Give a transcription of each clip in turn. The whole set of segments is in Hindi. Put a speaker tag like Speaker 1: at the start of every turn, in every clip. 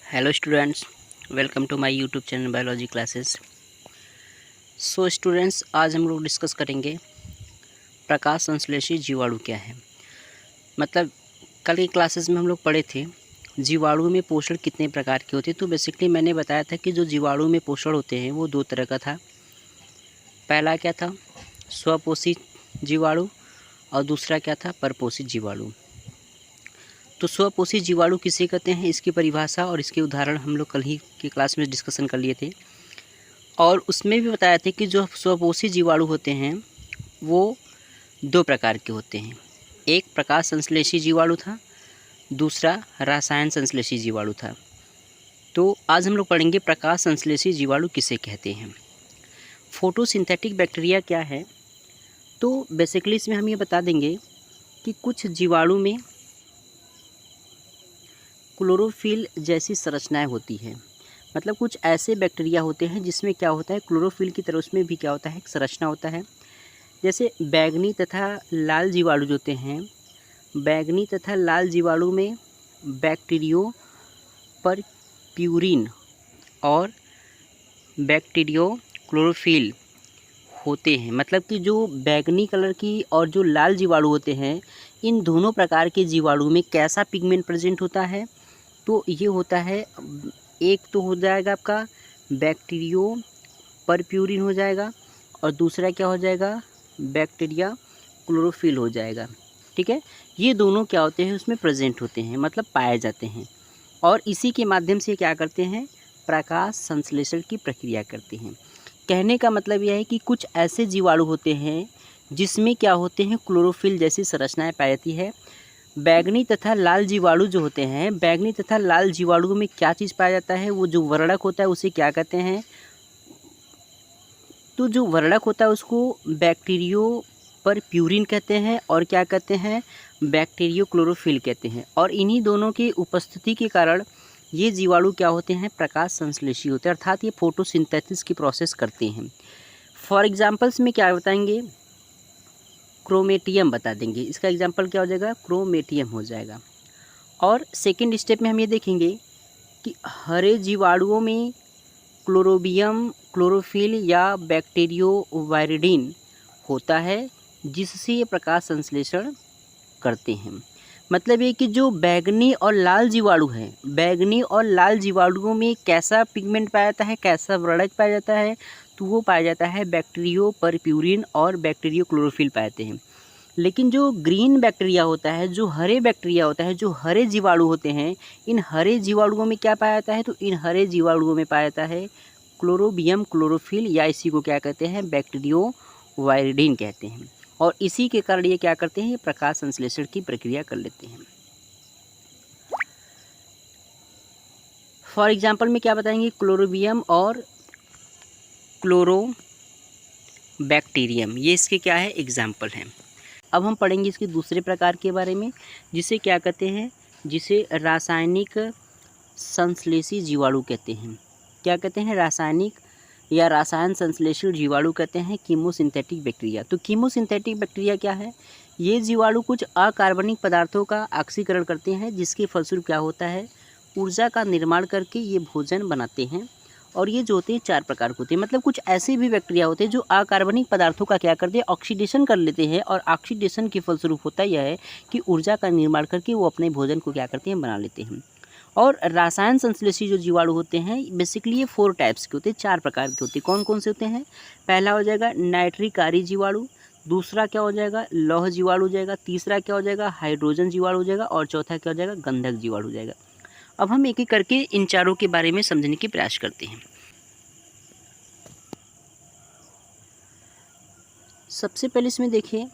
Speaker 1: Hello students, welcome to my YouTube channel biology classes. So students, आज हम लोग डिस्कस करेंगे प्रकाश संश्लेषी जीवाणु क्या है। मतलब कल की क्लासेस में हम लोग पढ़े थे जीवाणु में पोषण कितने प्रकार के होते हैं। तो बेसिकली मैंने बताया था कि जो जीवाणु में पोषण होते हैं वो दो तरह का था। पहला क्या था, स्वपोषित जीवाणु, और दूसरा क्या था, परपोषित जीवाणु। तो स्वपोषित जीवाणु किसे कहते हैं, इसकी परिभाषा और इसके उदाहरण हम लोग कल ही की क्लास में डिस्कशन कर लिए थे। और उसमें भी बताया था कि जो स्वपोषी जीवाणु होते हैं वो दो प्रकार के होते हैं। एक प्रकाश संश्लेषी जीवाणु था, दूसरा रसायन संश्लेषी जीवाणु था। तो आज हम लोग पढ़ेंगे प्रकाश संश्लेषी जीवाणु किसे कहते हैं। फोटोसिंथेटिक बैक्टीरिया क्या है, तो बेसिकली इसमें हम ये बता देंगे कि कुछ जीवाणु में क्लोरोफिल जैसी संरचनाएं होती हैं। मतलब कुछ ऐसे बैक्टीरिया होते हैं जिसमें क्या होता है, क्लोरोफिल की तरह उसमें भी क्या होता है, एक संरचना होता है। जैसे बैगनी तथा लाल जीवाणु जो होते हैं, बैगनी तथा लाल जीवाणु में बैक्टीरियो पर प्यूरिन और बैक्टीरियो क्लोरोफिल होते हैं। मतलब कि जो बैगनी कलर की और जो लाल जीवाणु होते हैं, इन दोनों प्रकार के जीवाणु में कैसा पिगमेंट प्रेजेंट होता है, तो ये होता है, एक तो हो जाएगा आपका बैक्टीरियो परप्यूरिन हो जाएगा, और दूसरा क्या हो जाएगा, बैक्टीरिया क्लोरोफिल हो जाएगा। ठीक है, ये दोनों क्या होते हैं, उसमें प्रेजेंट होते हैं, मतलब पाए जाते हैं। और इसी के माध्यम से क्या करते हैं, प्रकाश संश्लेषण की प्रक्रिया करते हैं। कहने का मतलब यह है कि कुछ ऐसे जीवाणु होते हैं जिसमें क्या होते हैं, क्लोरोफिल जैसी संरचनाएं पाई जाती है। बैगनी तथा लाल जीवाणु जो होते हैं, बैगनी तथा लाल जीवाणु में क्या चीज़ पाया जाता है, वो जो वर्णक होता है उसे क्या कहते हैं, तो जो वर्णक होता है उसको बैक्टीरियो पर प्यूरिन कहते हैं, और क्या कहते हैं, बैक्टीरियो क्लोरोफिल कहते हैं। और इन्हीं दोनों की उपस्थिति के कारण ये जीवाणु क्या होते हैं, प्रकाश संश्लेषी होते हैं, अर्थात ये फोटोसिंथेसिस की प्रोसेस करते हैं। फॉर एग्जाम्पल्स में क्या बताएंगे, क्रोमेटियम बता देंगे। इसका एग्जाम्पल क्या हो जाएगा, क्रोमेटियम हो जाएगा। और सेकेंड स्टेप में हम ये देखेंगे कि हरे जीवाणुओं में क्लोरोबियम क्लोरोफिल या बैक्टीरियोवायरिडिन होता है, जिससे ये प्रकाश संश्लेषण करते हैं। मतलब ये कि जो बैगनी और लाल जीवाणु है, बैगनी और लाल जीवाणुओं में कैसा पिगमेंट पाया जाता है, कैसा वर्णक पाया जाता है, तो वो पाया जाता है बैक्टीरियो परप्यूरिन और बैक्टीरियो क्लोरोफिल पाते हैं। लेकिन जो ग्रीन बैक्टीरिया होता है, जो हरे बैक्टीरिया होता है, जो हरे जीवाणु होते हैं, इन हरे जीवाणुओं में क्या पाया जाता है, तो इन हरे जीवाणुओं में पाया जाता है क्लोरोबियम क्लोरोफिल, या इसी को क्या कहते हैं, बैक्टीरियोवायरिडिन कहते हैं। और इसी के कारण ये क्या करते हैं, ये प्रकाश संश्लेषण की प्रक्रिया कर लेते हैं। फॉर एग्जाम्पल में क्या बताएंगे, क्लोरोबियम और क्लोरोबैक्टीरियम, ये इसके क्या है, एग्जाम्पल हैं। अब हम पढ़ेंगे इसके दूसरे प्रकार के बारे में, जिसे क्या कहते हैं, जिसे रासायनिक संश्लेषी जीवाणु कहते हैं। क्या कहते हैं, रासायनिक या रसायन संश्लेषी जीवाणु कहते हैं, कीमोसिंथेटिक बैक्टीरिया। तो कीमोसिंथेटिक बैक्टीरिया क्या है, ये जीवाणु कुछ अकार्बनिक पदार्थों का ऑक्सीकरण करते हैं, जिसके फलस्वरूप क्या होता है, ऊर्जा का निर्माण करके ये भोजन बनाते हैं। और ये जो होते हैं चार प्रकार के होते हैं। मतलब कुछ ऐसे भी बैक्टीरिया होते हैं जो अकार्बनिक पदार्थों का क्या करते हैं, ऑक्सीडेशन कर लेते हैं, और ऑक्सीडेशन के फलस्वरूप होता यह है कि ऊर्जा का निर्माण करके वो अपने भोजन को क्या करते हैं, बना लेते हैं। और रसायन संश्लेषी जो जीवाणु होते हैं, बेसिकली ये 4 टाइप्स के होते हैं, 4 प्रकार के होते हैं। कौन कौन से होते हैं, पहला हो जाएगा नाइट्रिकारी जीवाणु, दूसरा क्या हो जाएगा, लौह जीवाणु हो जाएगा, तीसरा क्या हो जाएगा, हाइड्रोजन जीवाणु हो जाएगा, और चौथा क्या हो जाएगा, गंधक जीवाणु हो जाएगा। अब हम एक एक करके इन चारों के बारे में समझने की प्रयास करते हैं। सबसे पहले इसमें देखिए,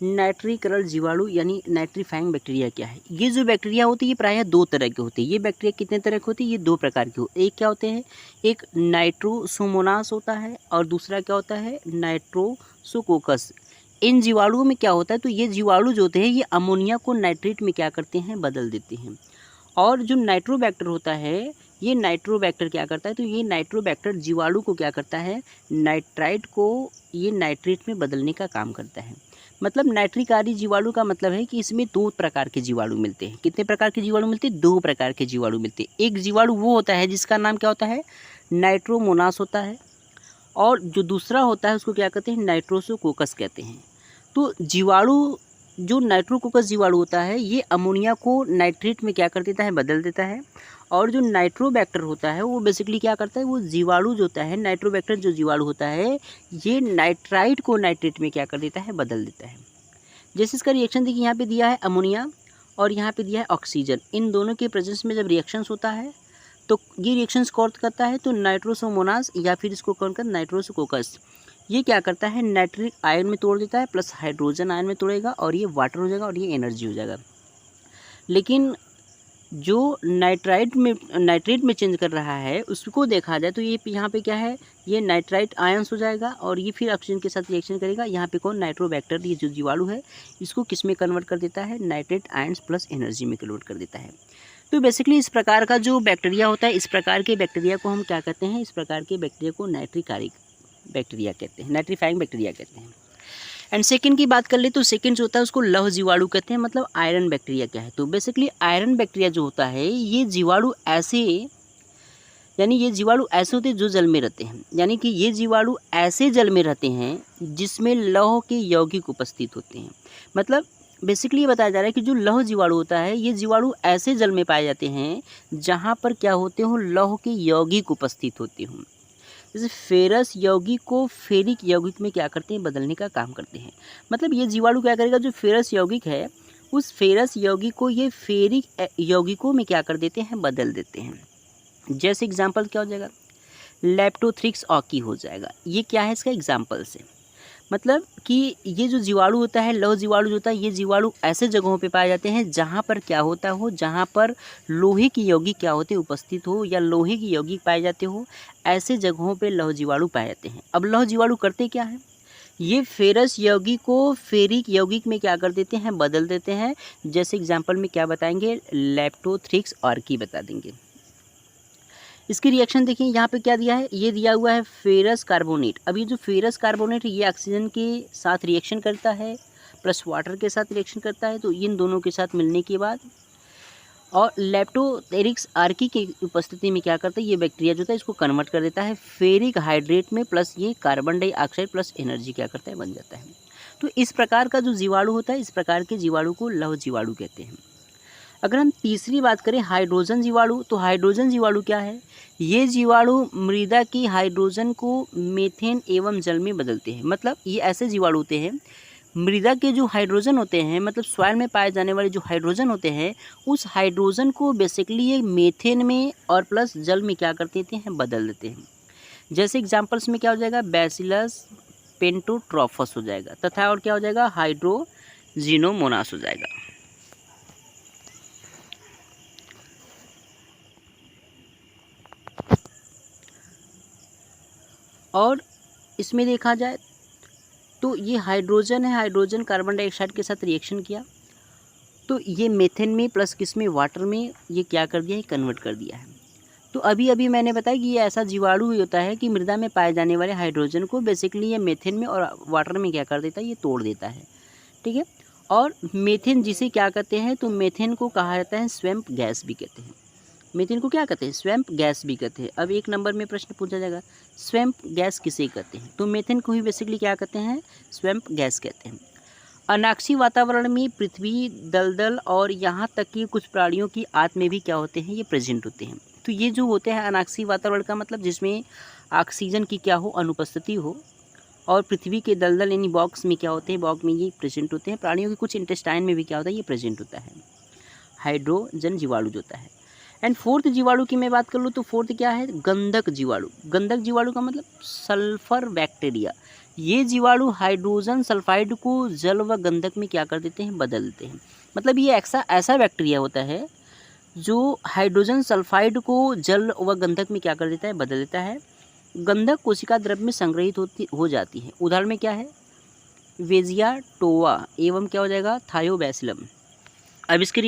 Speaker 1: नाइट्रीकरण जीवाणु यानी नाइट्रीफाइंग बैक्टीरिया क्या है। ये जो बैक्टीरिया होती है ये प्रायः दो तरह के होते हैं। ये बैक्टीरिया कितने तरह के होते हैं, ये दो प्रकार के होते हैं। एक क्या होते हैं, एक नाइट्रोसोमोनास होता है, और दूसरा क्या होता है, नाइट्रोसोकोकस। इन जीवाणुओं में क्या होता है, तो ये जीवाणु जो होते हैं ये अमोनिया को नाइट्रेट में क्या करते हैं, बदल देते हैं। और जो नाइट्रोबैक्टर होता है, ये नाइट्रोबैक्टर क्या करता है, तो ये नाइट्रोबैक्टर जीवाणु को क्या करता है, नाइट्राइट को ये नाइट्रेट में बदलने का काम करता है। मतलब नाइट्रिकारी जीवाणु का मतलब है कि इसमें 2 प्रकार के जीवाणु मिलते हैं। कितने प्रकार के जीवाणु मिलते हैं? 2 प्रकार के जीवाणु मिलते हैं। एक जीवाणु वो होता है जिसका नाम क्या होता है? नाइट्रोमोनास होता है, और जो दूसरा होता है उसको क्या कहते हैं? नाइट्रोसोकोकस कहते हैं। तो जीवाणु, जो नाइट्रोकोकस जीवाणु होता है, ये अमोनिया को नाइट्रेट में क्या कर देता है? बदल देता है। और जो नाइट्रोबैक्टर होता है वो बेसिकली क्या करता है? वो जीवाणु जो होता है, नाइट्रोबैक्टर जो जीवाणु होता है, ये नाइट्राइट को नाइट्रेट में क्या कर देता है? बदल देता है। जैसे इसका रिएक्शन देखिए, यहाँ पे दिया है अमोनिया और यहाँ पे दिया है ऑक्सीजन। इन दोनों के प्रेजेंस में जब रिएक्शंस होता है तो ये रिएक्शंस कौन करता है? तो नाइट्रोसोमोनास या फिर इसको कौन कर नाइट्रोसोकोकस, ये क्या करता है? नाइट्रिक आयन में तोड़ देता है, प्लस हाइड्रोजन आयन में तोड़ेगा और ये वाटर हो जाएगा और ये एनर्जी हो जाएगा। लेकिन जो नाइट्रेट में चेंज कर रहा है उसको देखा जाए तो ये यहाँ पे क्या है? ये नाइट्राइट आयंस हो जाएगा और ये फिर ऑक्सीजन के साथ रिएक्शन करेगा। यहाँ पे कौन? नाइट्रोबैक्टर, ये जो जीवाणु है इसको किस में कन्वर्ट कर देता है? नाइट्रेट आयंस प्लस एनर्जी में कन्वर्ट कर देता है। तो बेसिकली इस प्रकार का जो बैक्टीरिया होता है, इस प्रकार के बैक्टीरिया को हम क्या कहते हैं? इस प्रकार के बैक्टीरिया को नाइट्रिकारिक बैक्टीरिया कहते हैं, नाइट्रीफाइंग बैक्टीरिया कहते हैं। एंड सेकंड की बात कर ले तो सेकंड जो होता है उसको लौह जीवाणु कहते हैं। मतलब आयरन बैक्टीरिया क्या है? तो बेसिकली आयरन बैक्टीरिया जो होता है ये जीवाणु ऐसे, यानी ये जीवाणु ऐसे होते हैं जो जल में रहते हैं, यानी कि ये जीवाणु ऐसे जल में रहते हैं जिसमें लौह के यौगिक उपस्थित होते हैं। मतलब बेसिकली ये बताया जा रहा है कि जो लौह जीवाणु होता है ये जीवाणु ऐसे जल में पाए जाते हैं जहाँ पर क्या होते हों? लौह के यौगिक उपस्थित होते हों। जैसे फेरस यौगिक को फेरिक यौगिक में क्या करते हैं? बदलने का काम करते हैं। मतलब ये जीवाणु क्या करेगा? जो फेरस यौगिक है उस फेरस यौगिक को ये फेरिक यौगिकों में क्या कर देते हैं? बदल देते हैं। जैसे एग्जाम्पल क्या हो जाएगा? लेप्टोथ्रिक्स ऑकी हो जाएगा। ये क्या है? इसका एग्जाम्पल से मतलब कि ये जो जीवाणु होता है, लौह जीवाणु जो होता है, ये जीवाणु ऐसे जगहों पे पाए जाते हैं जहाँ पर क्या होता हो? जहाँ पर लोहे की यौगिक क्या होते उपस्थित हो या लोहे की यौगिक पाए जाते हो, ऐसे जगहों पे लौह जीवाणु पाए जाते हैं। अब लौह जीवाणु करते क्या है? ये फेरस यौगिक को फेरिक यौगिक में क्या कर देते हैं? बदल देते हैं। जैसे एग्जाम्पल में क्या बताएंगे? लेप्टोथ्रिक्स ऑर्की बता देंगे। इसकी रिएक्शन देखिए, यहाँ पे क्या दिया है? ये दिया हुआ है फेरस कार्बोनेट। अब ये जो फेरस कार्बोनेट है ये ऑक्सीजन के साथ रिएक्शन करता है प्लस वाटर के साथ रिएक्शन करता है। तो इन दोनों के साथ मिलने के बाद और लेप्टोथेरिक्स आर्की की उपस्थिति में क्या करता है? ये बैक्टीरिया जो होता है इसको कन्वर्ट कर देता है फेरिक हाइड्रेट में, प्लस ये कार्बन डाइऑक्साइड प्लस एनर्जी क्या करता है? बन जाता है। तो इस प्रकार का जो जीवाणु होता है, इस प्रकार के जीवाणु को लौह जीवाणु कहते हैं। अगर हम तीसरी बात करें हाइड्रोजन जीवाणु, तो हाइड्रोजन जीवाणु क्या है? ये जीवाणु मृदा की हाइड्रोजन को मीथेन एवं जल में बदलते हैं। मतलब ये ऐसे जीवाणु होते हैं, मृदा के जो हाइड्रोजन होते हैं, मतलब सॉइल में पाए जाने वाले जो हाइड्रोजन होते हैं, उस हाइड्रोजन को बेसिकली ये मीथेन में और प्लस जल में क्या कर देते हैं? बदल देते हैं। जैसे एग्जाम्पल्स में क्या हो जाएगा? बैसिलस पेंटोट्रोफस हो जाएगा तथा और क्या हो जाएगा? हाइड्रोजिनोमोनास हो जाएगा। और इसमें देखा जाए तो ये हाइड्रोजन है, हाइड्रोजन कार्बन डाइऑक्साइड के साथ रिएक्शन किया तो ये मेथेन में प्लस किसमें? वाटर में ये क्या कर दिया है? कन्वर्ट कर दिया है। तो अभी अभी मैंने बताया कि ये ऐसा जीवाणु होता है कि मृदा में पाए जाने वाले हाइड्रोजन को बेसिकली ये मेथेन में और वाटर में क्या कर देता है? ये तोड़ देता है। ठीक है। और मेथेन जिसे क्या कहते हैं? तो मेथेन को कहा जाता है स्वैम्प गैस भी कहते हैं। मीथेन को क्या कहते हैं? स्वैम्प गैस भी कहते हैं। अब एक नंबर में प्रश्न पूछा जाएगा, स्वैम्प गैस किसे कहते हैं? तो मीथेन को ही बेसिकली क्या कहते हैं? स्वैम्प गैस कहते हैं। अनाक्षी वातावरण में पृथ्वी, दलदल और यहाँ तक कि कुछ प्राणियों की आत्म में भी क्या होते हैं? ये प्रेजेंट होते हैं। तो ये जो होते हैं अनाक्षी वातावरण का मतलब जिसमें ऑक्सीजन की क्या हो? अनुपस्थिति हो। और पृथ्वी के दलदल यानी बॉक्स में क्या होते हैं? बॉक्स में ये प्रेजेंट होते हैं। प्राणियों के कुछ इंटेस्टाइन में भी क्या होता है? ये प्रेजेंट होता है। हाइड्रोजन जीवाणु जो होता है। एंड फोर्थ जीवाणु की मैं बात कर लूँ तो फोर्थ क्या है? गंधक जीवाणु। गंधक जीवाणु का मतलब सल्फर बैक्टीरिया। ये जीवाणु हाइड्रोजन सल्फाइड को जल व गंधक में क्या कर देते हैं? बदल देते हैं। मतलब ये ऐसा बैक्टीरिया होता है जो हाइड्रोजन सल्फाइड को जल व गंधक में क्या कर देता है? बदल देता है। गंधक कोशिका द्रव्य में संग्रहित हो जाती है। उदाहरण में क्या है? वेजिया टोवा एवं क्या हो जाएगा? थायोबैसिलम। अब इसके